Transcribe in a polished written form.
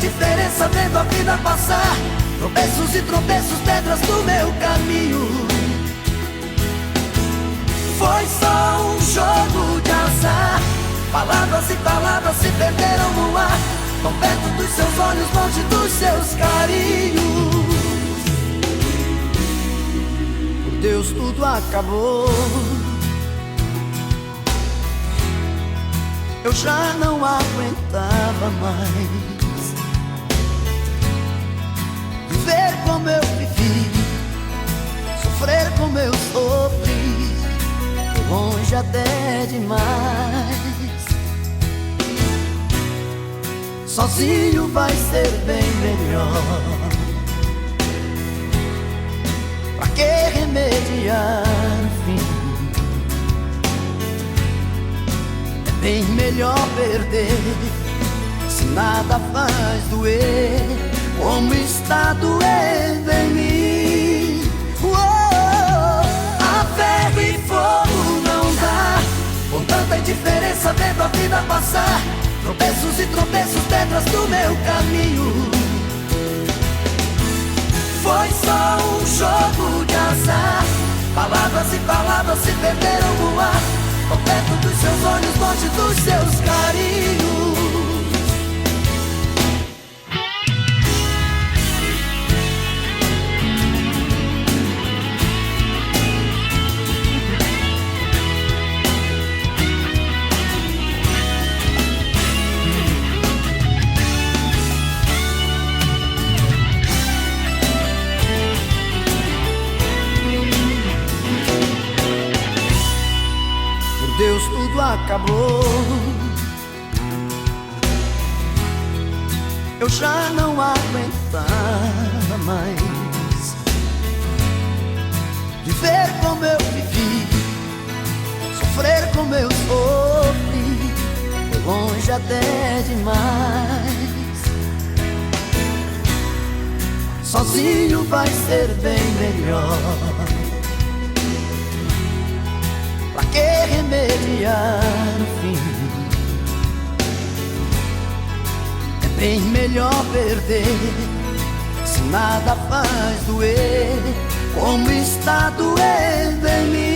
diferença vendo a vida passar. Tropeços e tropeços, pedras do meu caminho. Foi só um jogo de azar. Palavras e palavras se perderam no ar, tão perto dos seus olhos, longe dos seus carinhos. Por Deus, tudo acabou. Eu já não aguentava mais viver como eu vivi, sofrer como eu sofri, longe até demais. Sozinho vai ser bem melhor. Pra que remediar o fim? É bem melhor perder, se nada faz doer, como está doendo em mim. A ferro e fogo não dá, com tanta indiferença vendo a vida passar. Tropeços e tropeços, pedras do meu caminho. Foi só um jogo de azar. Palavras e palavras se perderam no ar, tão perto dos seus olhos, longe dos seus carinhos. Deus, tudo acabou. Eu já não aguentava mais viver como eu vivi, sofrer como eu sofri, longe até demais. Sozinho vai ser bem melhor. Pra que remediar o fim? É bem melhor perder, se nada faz doer, como está doendo em mim.